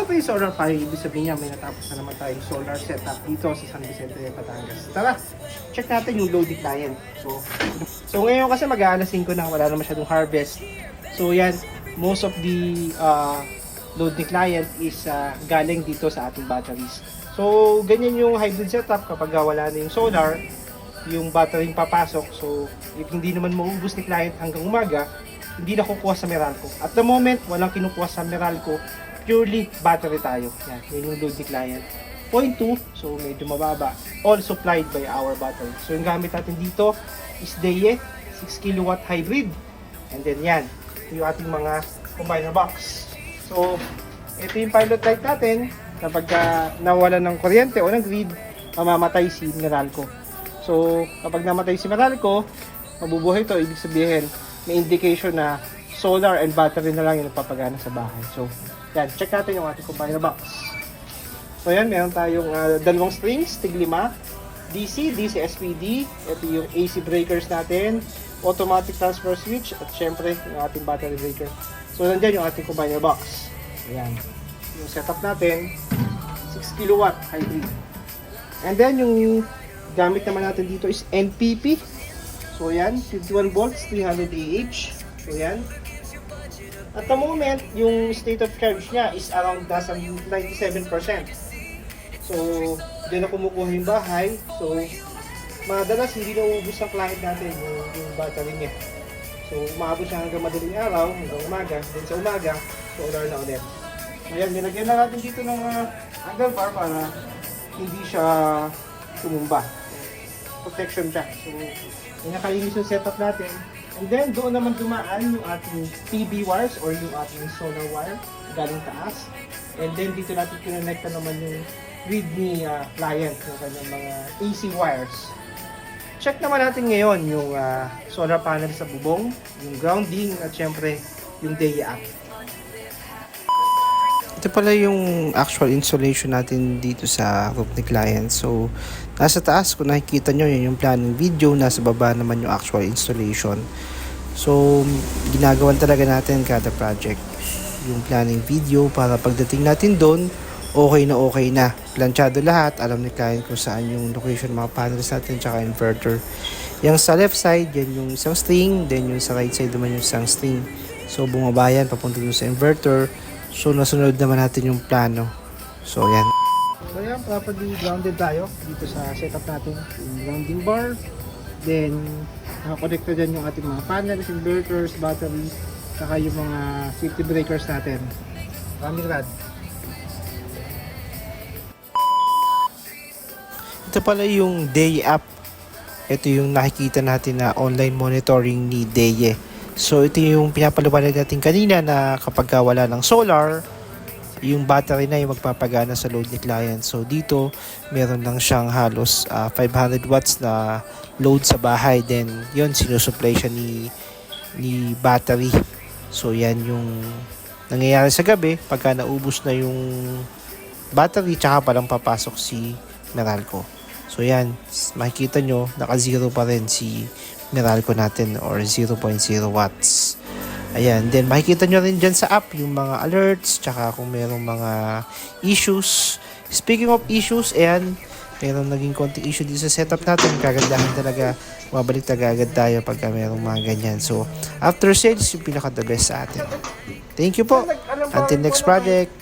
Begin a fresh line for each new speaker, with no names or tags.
Bago yung solar panel, ibig sabihin niya may natapos na naman tayong solar setup dito sa San Vicente, Batangas. Tara, check natin yung loading client. So ngayon kasi mag-aalas 5 na, wala na masyadong harvest. So yan, most of the loading client is galing dito sa ating batteries. So ganyan yung hybrid setup kapag wala na yung solar, yung battery papasok. So if hindi naman maubos ni client hanggang umaga, hindi na kukuha sa Meralco. At the moment, walang kinukuha sa Meralco, purely battery tayo. Yan, yun yung load ni client. Point 2, so medyo mababa. All supplied by our battery. So yung gamit natin dito is DEYE 6 kilowatt hybrid. And then yan, ito yung ating mga combiner box. So ito yung pilot light natin. Kapag nawala ng kuryente o ng grid, mamamatay si Meralco. So kapag namatay si Meralco, mabubuhay to, ibig sabihin may indication na solar and battery na lang yung nagpapagana sa bahay. So, yan, check natin yung ating combiner box. So, yan, meron tayong dalawang strings, tig 5, DC, DC SPD, ito yung AC breakers natin, automatic transfer switch, at syempre, yung ating battery breaker. So, nandyan yung ating combiner box. Ayan, yung setup natin, 6 kilowatt hybrid. And then, yung gamit naman natin dito is NPP. So yan, 51 volts, 300 Ah. So yan. At the moment, yung state of charge niya is around nasa 97%. So, diyan na kumukuha yung bahay. So, madalas hindi na uubos ang client natin yung battery niya. So, umaabot siya hanggang madaling araw, hanggang umaga. Then sa umaga, solar na ulit. So yan, nilagyan na natin dito ng angle bar para hindi siya tumumba. Protection siya. So, nakalinis yung setup natin. And then, doon naman dumaan yung ating PB wires or yung ating solar wire galing taas. And then, dito natin kinonekta naman yung grid ni client, yung kanyang mga AC wires. Check naman natin ngayon yung solar panel sa bubong, yung grounding, at syempre, yung DEYE app.
Ito pala yung actual installation natin dito sa roof ni client. So, nasa taas kung nakikita nyo, yun yung planning video. Nasa baba naman yung actual installation. So, ginagawan talaga natin kada project yung planning video para pagdating natin doon, okay na. Planchado lahat. Alam ni client kung saan yung location ng mga panels natin tsaka inverter. Yung sa left side, yan yung isang string. Then yung sa right side naman yung isang string. So, bumaba yan papunta dun sa inverter. So, nasunod naman natin yung plano. So, yan.
So yan, properly grounded tayo dito sa setup natin. Yung grounding bar. Then, nakakonekta dyan yung ating mga panels, inverters, battery, saka yung mga safety breakers natin. Maraming rad.
Ito pala yung DEYE app. Ito yung nakikita natin na online monitoring ni DEYE. So, ito yung pinapaliwanag natin kanina na kapag wala ng solar, yung battery na yung magpapagana sa load ni client. So, dito, meron lang siyang halos 500 watts na load sa bahay. Then, yun, sinusupply siya ni battery. So, yan yung nangyayari sa gabi pagka naubos na yung battery, tsaka palang papasok si Meralco. So, yan, makikita nyo, naka-zero pa rin si Meralco natin or 0.0 watts. Ayan, then makikita nyo rin dyan sa app yung mga alerts, tsaka kung merong mga issues. Speaking of issues, ayan, merong naging konting issue dito sa setup natin. Kagandahan talaga, mabalik talaga agad tayo pagka merong mga ganyan. So, after sales, yung pinaka-the best sa atin. Thank you po. Until next project.